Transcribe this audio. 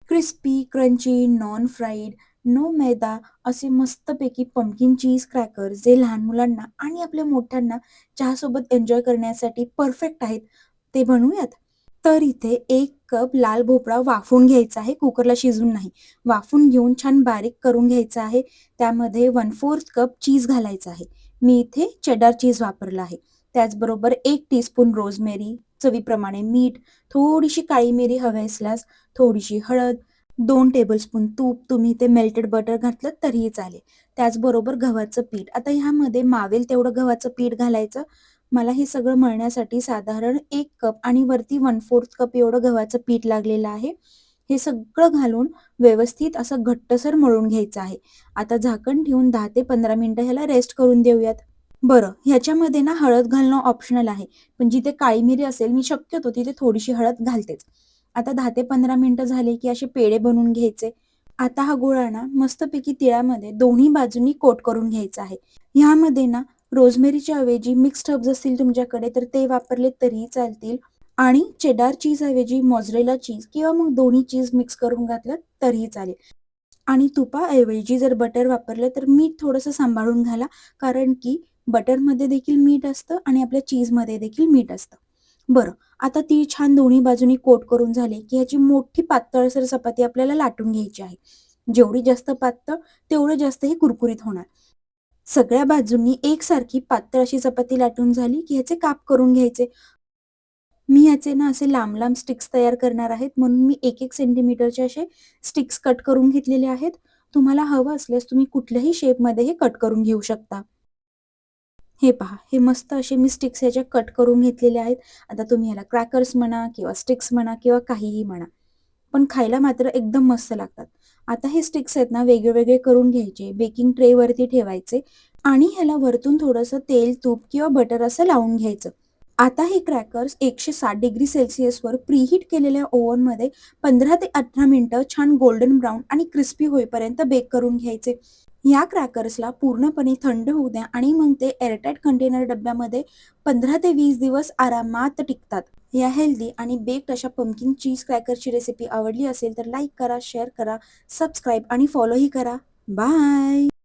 Crispy, crunchy, non fried, no maida असे मस्तपैकी pumpkin चीज crackers जे लहान मुलांना आणि आपल्या मोठ्यांना चहासोबत एन्जॉय करण्यासाठी परफेक्ट आहेत, ते बनवूयात? तर इथे 1 कप लाल भोपळा वाफवून घ्यायचा आहे, कुकरला शिजवून नाही. वाफवून घेऊन छान बारीक करून घ्यायचा आहे. त्यामध्ये 1/4 कप चीज घालायचं आहे. मी इथे चेडर चीज वापरलं आहे. त्याचबरोबर 1 टीस्पून रोझमेरी, चवीप्रमाणे मीठ, थोडीशी काळी मिरी हवी असल्यास, थोडीशी हळद, 2 टेबलस्पून तूप, तुम्ही इथे मेल्टेड बटर घातलं तरीही चालेल. त्याचबरोबर गव्हाचं पीठ. आता ह्यामध्ये मावेल तेवढं गव्हाचं पीठ घालायचं. मला हे सगळं मळण्यासाठी साधारण 1 कप आणि वरती 1/4 कप एवढं गव्हाचं पीठ लागलेलं आहे. हे सगळं घालून व्यवस्थित असं घट्टसर मळून घ्यायचं आहे. आता झाकण ठेवून 10 ते 15 मिनिटं ह्याला रेस्ट करून देऊयात. बरं, ह्याच्यामध्ये ना हळद घालणं ऑप्शनल आहे. पण जिथे काळी मिरी असेल, मी शक्यतो तिथे थोडीशी हळद घालतेच. आता 10 ते 15 मिनिटं झाले की असे पेढे बनवून घ्यायचे. आता हा गोळा ना मस्तपैकी तिळामध्ये दोन्ही बाजूंनी कोट करून घ्यायचा आहे. ह्यामध्ये ना रोझमेरीच्या ऐवजी मिक्स्ड हर्ब्स असतील तुमच्याकडे तर ते वापरले तरीही चालतील आणि चेडार चीज ऐवजी मोझरेला चीज किंवा मग दोन्ही चीज मिक्स करून घातलं तरीही चालेल. आणि तुपाऐवजी जर बटर वापरलं तर मीठ थोडंसं सांभाळून घाला, कारण की बटरमध्ये देखील मीठ असतं आणि आपल्या चीजमध्ये देखील मीठ असतं. बरं, आता ती छान दोन्ही बाजूनी कोट करून झाले की ह्याची मोठी पातळसर चपाती आपल्याला लाटून घ्यायची आहे. जेवढी जास्त पातळ तेवढं जास्त हे कुरकुरीत होणार. सगळ्या बाजूंनी एकसारखी पातळ अशी चपाती लाटून झाली की ह्याचे काप करून घ्यायचे. मी ह्याचे ना असे लांब-लांब स्टिक्स तयार करणार आहेत, म्हणून मी 1-1 सेंटीमीटरचे असे स्टिक्स कट करून घेतलेले आहेत. तुम्हाला हवं असल्यास तुम्ही कुठल्याही शेपमध्ये हे कट करून घेऊ शकता. हे पहा, हे मस्त असे मी स्टिक्स ह्याच्या कट करून घेतलेले आहेत. आता तुम्ही ह्याला क्रॅकर्स म्हणा किंवा स्टिक्स म्हणा किंवा काहीही म्हणा. पण खायला मात्र एकदम मस्त लागतात. आता हे स्टिक्स आहेत ना वेगळे-वेगळे करून घ्यायचे, बेकिंग ट्रेवरती ठेवायचे आणि ह्याला वरतून थोडंसं तेल, तूप किंवा बटर असं लावून घ्यायचं. आता हे क्रॅकर्स 160 डिग्री सेल्सिअसवर प्रीहीट केलेल्या ओव्हनमध्ये 15 ते 18 मिनिटं छान गोल्डन ब्राउन आणि क्रिस्पी होईपर्यंत बेक करून घ्यायचे. या क्रॅकर्सला पूर्णपणे थंड होऊ द्या आणि मग ते एअरटाईट कंटेनर डब्यामध्ये 15 ते 20 दिवस आरामात टिकतात. या हेल्दी आणि बेक्ड अशा पंपकिन चीज क्रॅकरची रेसिपी आवडली असेल तर लाईक करा, शेअर करा, सबस्क्राईब आणि फॉलोही करा. बाय.